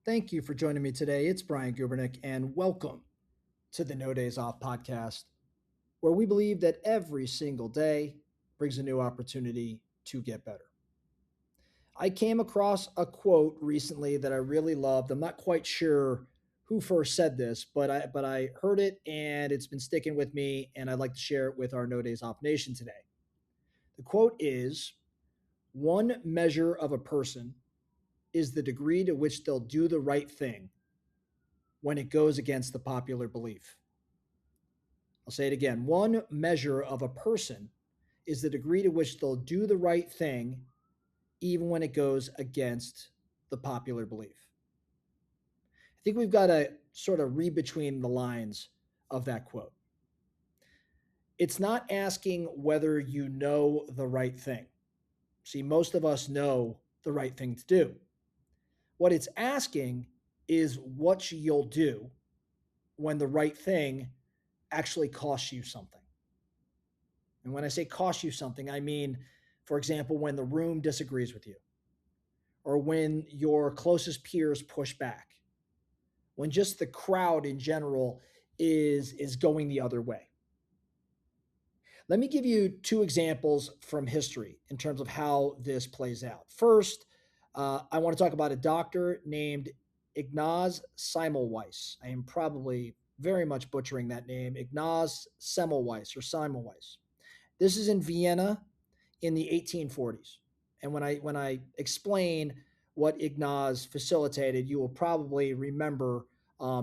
Thank you for joining me today. It's Brian Gubernick, and welcome to the No Days Off podcast, where we believe that every single day brings a new opportunity to get better. I came across a quote recently that I really loved. I'm not quite sure who first said this, but I heard it and it's been sticking with me, and I'd like to share it with our No Days Off Nation today. The quote is, "One measure of a person is the degree to which they'll do the right thing when it goes against the popular belief." I'll say it again. One measure of a person is the degree to which they'll do the right thing even when it goes against the popular belief. I think we've got to sort of read between the lines of that quote. It's not asking whether you know the right thing. See, most of us know the right thing to do. What it's asking is what you'll do when the right thing actually costs you something. And when I say cost you something, I mean, for example, when the room disagrees with you, or when your closest peers push back, when just the crowd in general is going the other way. Let me give you two examples from history in terms of how this plays out. First, I want to talk about a doctor named Ignaz Semmelweis. I am probably very much butchering that name, Ignaz Semmelweis or Semmelweis. This is in Vienna in the 1840s. And when I explain what Ignaz facilitated, you will probably remember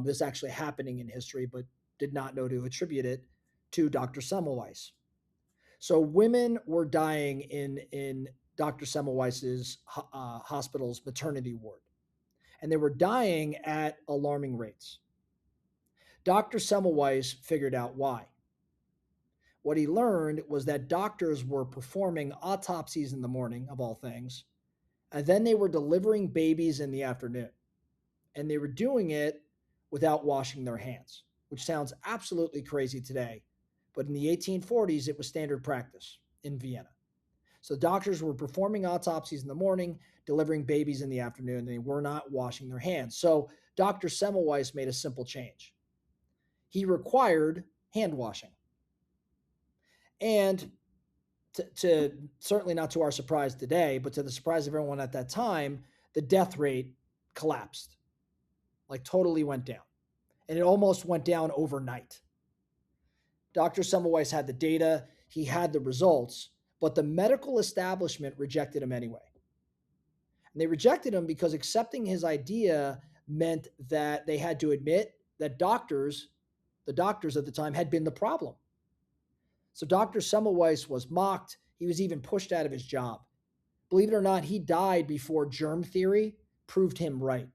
this actually happening in history, but did not know to attribute it to Dr. Semmelweis. So women were dying in Dr. Semmelweis's hospital's maternity ward, and they were dying at alarming rates. Dr. Semmelweis figured out why. What he learned was that doctors were performing autopsies in the morning, of all things, and then they were delivering babies in the afternoon. And they were doing it without washing their hands, which sounds absolutely crazy today. But in the 1840s, it was standard practice in Vienna. So doctors were performing autopsies in the morning, delivering babies in the afternoon, and they were not washing their hands. So Dr. Semmelweis made a simple change. He required hand washing. And to certainly not to our surprise today, but to the surprise of everyone at that time, the death rate collapsed, like totally went down. And it almost went down overnight. Dr. Semmelweis had the data, he had the results, but the medical establishment rejected him anyway. And they rejected him because accepting his idea meant that they had to admit that the doctors at the time, had been the problem. So Dr. Semmelweis was mocked. He was even pushed out of his job. Believe it or not, he died before germ theory proved him right.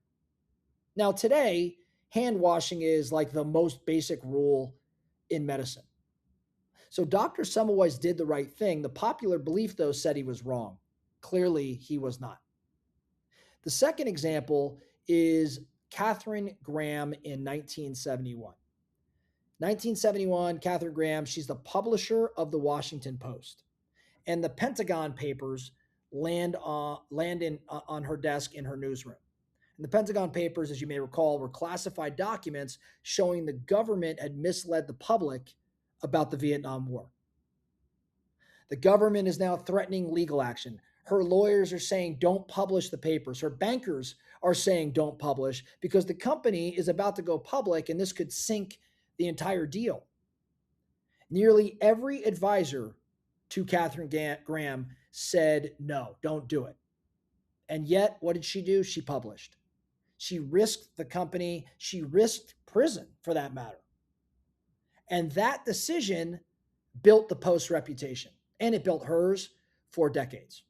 Now, today, hand washing is like the most basic rule in medicine. So Dr. Semmelweis did the right thing. The popular belief, though, said he was wrong. Clearly, he was not. The second example is Katharine Graham in 1971. 1971, Katharine Graham, she's the publisher of the Washington Post. And the Pentagon Papers land on her desk in her newsroom. And the Pentagon Papers, as you may recall, were classified documents showing the government had misled the public about the Vietnam War. The government is now threatening legal action. Her lawyers are saying don't publish the papers. Her bankers are saying don't publish because the company is about to go public and this could sink the entire deal. Nearly every advisor to Katharine Graham said, no, don't do it. And yet, what did she do? She published. She risked the company. She risked prison, for that matter. And that decision built the Post's reputation, and it built hers for decades.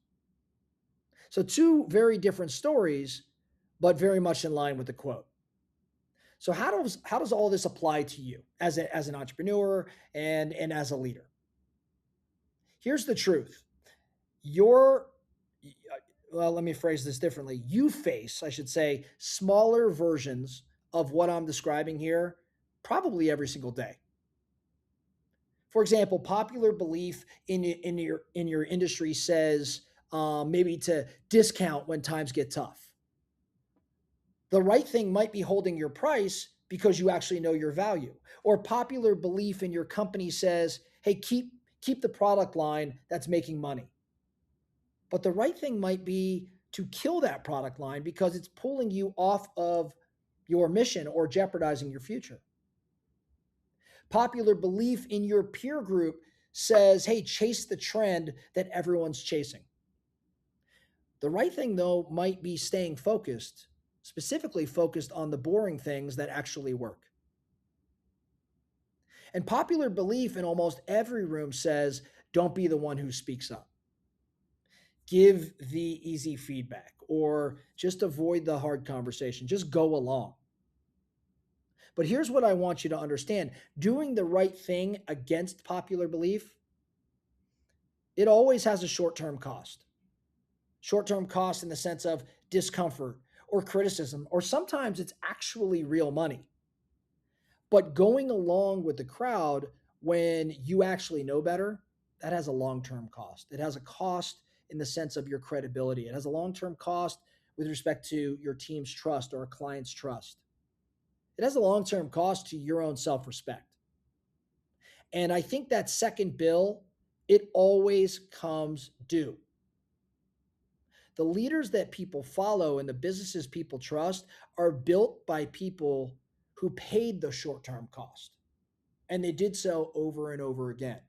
So two very different stories, but very much in line with the quote. So how does all this apply to you as an entrepreneur and as a leader? Here's the truth. Your well, let me phrase this differently. You face, I should say, smaller versions of what I'm describing here probably every single day. For example, popular belief in your industry says maybe to discount when times get tough. The right thing might be holding your price because you actually know your value. Or popular belief in your company says, hey, keep the product line that's making money. But the right thing might be to kill that product line because it's pulling you off of your mission or jeopardizing your future. Popular belief in your peer group says, hey, chase the trend that everyone's chasing. The right thing, though, might be staying focused, specifically focused on the boring things that actually work. And popular belief in almost every room says, don't be the one who speaks up. Give the easy feedback or just avoid the hard conversation. Just go along. But here's what I want you to understand: doing the right thing against popular belief, it always has a short term cost. Short term cost in the sense of discomfort or criticism, or sometimes it's actually real money. But going along with the crowd when you actually know better, that has a long term cost. It has a cost in the sense of your credibility, it has a long term cost with respect to your team's trust or a client's trust. It has a long term cost to your own self respect. And I think that second bill, it always comes due. The leaders that people follow and the businesses people trust are built by people who paid the short term cost. And they did so over and over again.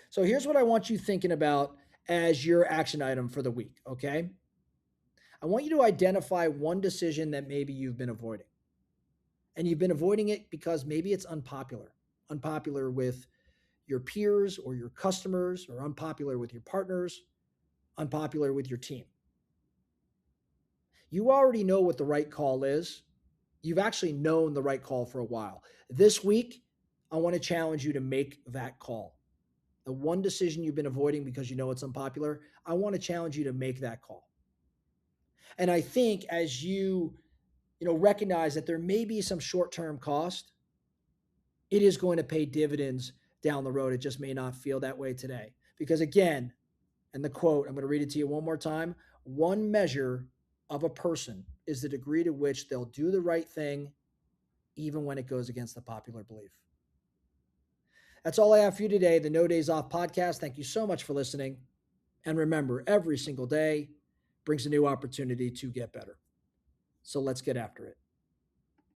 So here's what I want you thinking about as your action item for the week, okay? I want you to identify one decision that maybe you've been avoiding. And you've been avoiding it because maybe it's unpopular with your peers or your customers, or unpopular with your partners, unpopular with your team. You already know what the right call is. You've actually known the right call for a while. This week, I want to challenge you to make that call. The one decision you've been avoiding because you know it's unpopular, I want to challenge you to make that call. And I think as you recognize that there may be some short-term cost, it is going to pay dividends down the road. It just may not feel that way today. Because again, and the quote, I'm going to read it to you one more time. One measure of a person is the degree to which they'll do the right thing, even when it goes against the popular belief. That's all I have for you today, the No Days Off podcast. Thank you so much for listening. And remember, every single day brings a new opportunity to get better. So let's get after it.